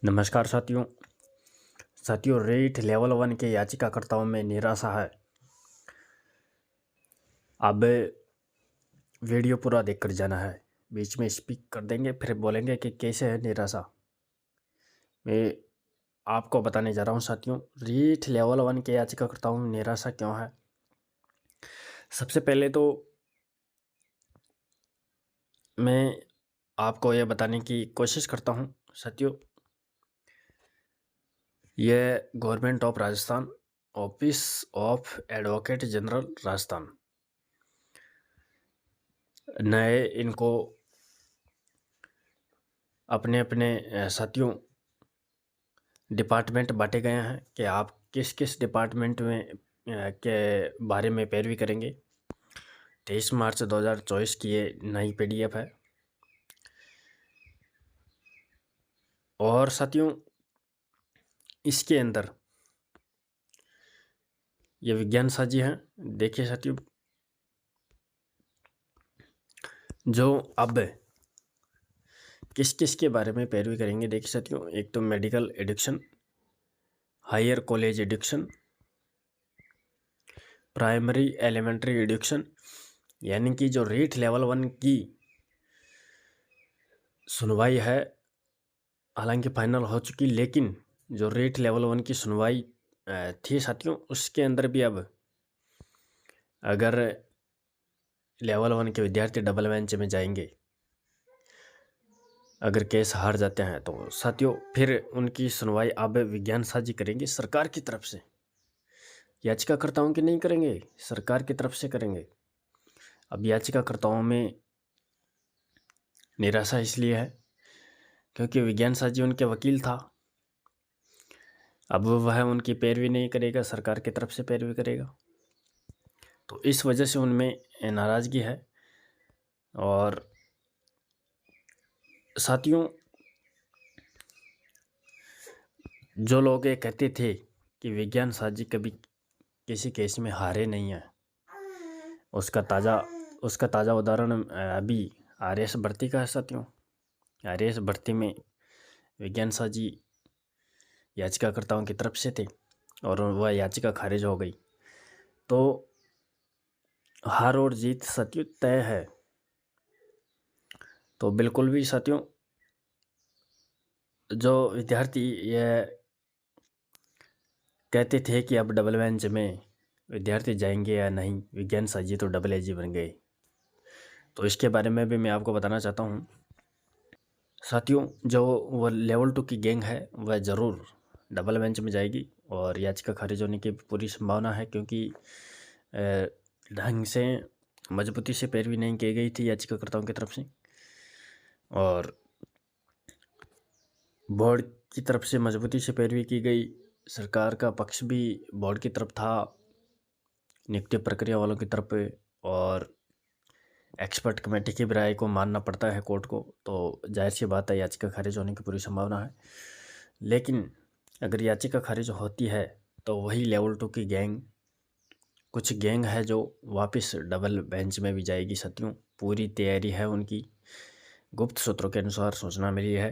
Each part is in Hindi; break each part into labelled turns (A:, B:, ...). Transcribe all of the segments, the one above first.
A: नमस्कार साथियों। रेट लेवल 1 के याचिकाकर्ताओं में निराशा है। अब वीडियो पूरा देखकर जाना है। बीच में स्पीक कर देंगे, फिर बोलेंगे कि कैसे है निराशा। मैं आपको बताने जा रहा हूँ साथियों, रेट लेवल 1 के याचिकाकर्ताओं में निराशा क्यों है। सबसे पहले तो मैं आपको यह बताने की कोशिश करता हूँ साथियों, यह government of Rajasthan, office of advocate general Rajasthan, नए इनको अपने अपने साथियों डिपार्टमेंट बांटे गए हैं कि आप किस किस डिपार्टमेंट में के बारे में पैरवी करेंगे। 23 मार्च 2024 की ये नई PDF है। और साथियों इसके अंदर ये विज्ञान साझी हैं। देखिए साथियों, जो अब किस किस के बारे में पैरवी करेंगे। देखिए साथियों, एक तो medical education, higher college education, primary elementary education, यानी कि जो रेट लेवल 1 की सुनवाई है, हालांकि फाइनल हो चुकी, लेकिन जो रेट लेवल 1 की सुनवाई थी साथियों, उसके अंदर भी अब अगर लेवल 1 के विद्यार्थी डबल बेंच में जाएंगे, अगर केस हार जाते हैं तो साथियों फिर उनकी सुनवाई अब विज्ञान साझी करेंगे सरकार की तरफ से। याचिकाकर्ताओं की नहीं करेंगे, सरकार की तरफ से करेंगे। अब याचिकाकर्ताओं में निराशा इसलिए है क्योंकि विज्ञान साझी उनके वकील था। अब वह उनकी पैरवी नहीं करेगा, सरकार की तरफ से पैरवी करेगा, तो इस वजह से उनमें नाराज़गी है। और साथियों जो लोग ये कहते थे कि विज्ञान साझी कभी किसी केस में हारे नहीं है, उसका ताज़ा उदाहरण अभी RAS भर्ती का है साथियों। RAS भर्ती में विज्ञान साझी याचिकाकर्ताओं की तरफ से थे और वह याचिका खारिज हो गई। तो हार और जीत साथियों तय है। तो बिल्कुल भी साथियों जो विद्यार्थी ये कहते थे कि अब डबल बेंच में विद्यार्थी जाएंगे या नहीं, विज्ञान साझी तो डबल एजी बन गए, तो इसके बारे में भी मैं आपको बताना चाहता हूँ साथियों। जो वह लेवल 2 की गैंग है वह ज़रूर डबल बेंच में जाएगी और याचिका खारिज होने की पूरी संभावना है, क्योंकि ढंग से मजबूती से पैरवी नहीं की गई थी याचिकाकर्ताओं की तरफ से, और बोर्ड की तरफ से मजबूती से पैरवी की गई। सरकार का पक्ष भी बोर्ड की तरफ था, नियुक्ति प्रक्रिया वालों की तरफ, और एक्सपर्ट कमेटी की भी राय को मानना पड़ता है कोर्ट को, तो जाहिर सी बात है याचिका खारिज होने की पूरी संभावना है। लेकिन अगर याचिका खारिज होती है तो वही लेवल 2 की गैंग, कुछ गैंग है जो वापस डबल बेंच में भी जाएगी साथियों। पूरी तैयारी है उनकी। गुप्त सूत्रों के अनुसार सूचना मिली है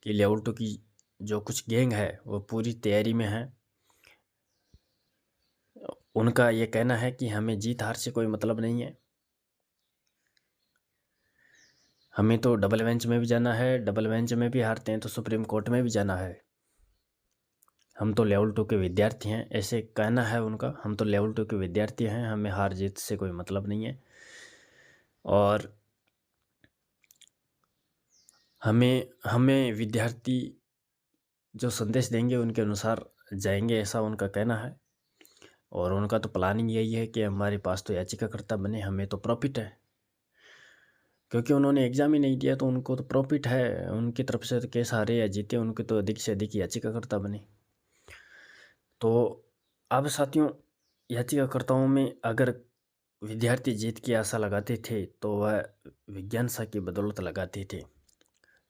A: कि लेवल 2 की जो कुछ गैंग है वो पूरी तैयारी में है। उनका ये कहना है कि हमें जीत हार से कोई मतलब नहीं है, हमें तो डबल बेंच में भी जाना है, डबल बेंच में भी हारते हैं तो सुप्रीम कोर्ट में भी जाना है। हम तो लेवल 2 के विद्यार्थी हैं, ऐसे कहना है उनका। हम तो लेवल 2 के विद्यार्थी हैं, हमें हार जीत से कोई मतलब नहीं है, और हमें हमें विद्यार्थी जो संदेश देंगे उनके अनुसार जाएंगे, ऐसा उनका कहना है। और उनका तो प्लानिंग यही है कि हमारे पास तो याचिकाकर्ता बने, हमें तो प्रॉफिट है, क्योंकि उन्होंने एग्ज़ाम ही नहीं दिया तो उनको तो प्रॉफिट है। उनकी तरफ से तो केस हारे या जीते, उनके तो अधिक से अधिक याचिकाकर्ता बने। तो अब साथियों याचिकाकर्ताओं में अगर विद्यार्थी जीत की आशा लगाते थे तो वह विज्ञान सा की बदौलत लगाते थे,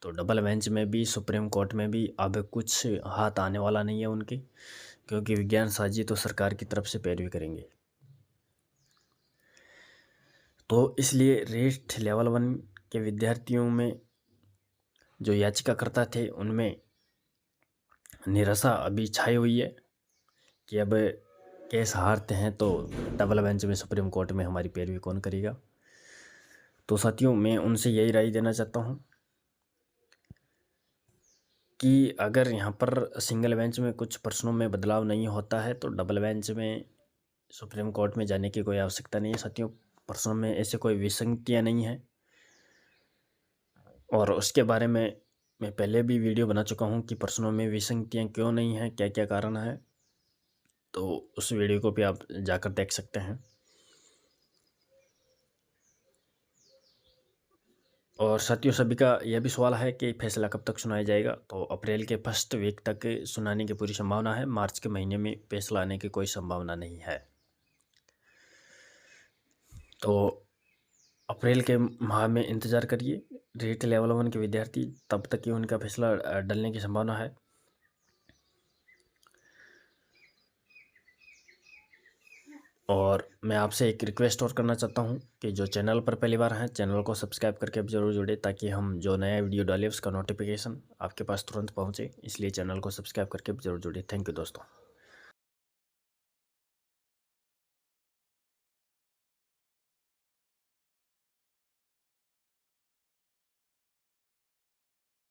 A: तो डबल बेंच में भी सुप्रीम कोर्ट में भी अब कुछ हाथ आने वाला नहीं है उनके, क्योंकि विज्ञान साझी तो सरकार की तरफ से पैरवी करेंगे। तो इसलिए रेट लेवल 1 के विद्यार्थियों में जो याचिकाकर्ता थे उनमें निराशा अभी छाई हुई है कि अब केस हारते हैं तो डबल बेंच में सुप्रीम कोर्ट में हमारी पैरवी कौन करेगा। तो साथियों, मैं उनसे यही राय देना चाहता हूँ कि अगर यहाँ पर सिंगल बेंच में कुछ प्रश्नों में बदलाव नहीं होता है तो डबल बेंच में सुप्रीम कोर्ट में जाने की कोई आवश्यकता नहीं है। साथियों, प्रश्नों में ऐसे कोई विसंगतियाँ नहीं हैं और उसके बारे में मैं पहले भी वीडियो बना चुका हूँ कि प्रश्नों में विसंगतियाँ क्यों नहीं हैं, क्या क्या कारण है। तो उस वीडियो को भी आप जाकर देख सकते हैं। और साथियों, सभी का यह भी सवाल है कि फैसला कब तक सुनाया जाएगा। तो अप्रैल के फर्स्ट वीक तक सुनाने की पूरी संभावना है। मार्च के महीने में फैसला आने की कोई संभावना नहीं है। तो अप्रैल के माह में इंतज़ार करिए। रेट लेवल 1 के विद्यार्थी, तब तक ही उनका फैसला डलने की संभावना है। और मैं आपसे एक रिक्वेस्ट और करना चाहता हूँ कि जो चैनल पर पहली बार हैं, चैनल को सब्सक्राइब करके अब ज़रूर जुड़े, ताकि हम जो नया वीडियो डालें उसका नोटिफिकेशन आपके पास तुरंत पहुँचे। इसलिए चैनल को सब्सक्राइब करके अब ज़रूर जुड़े। थैंक यू दोस्तों।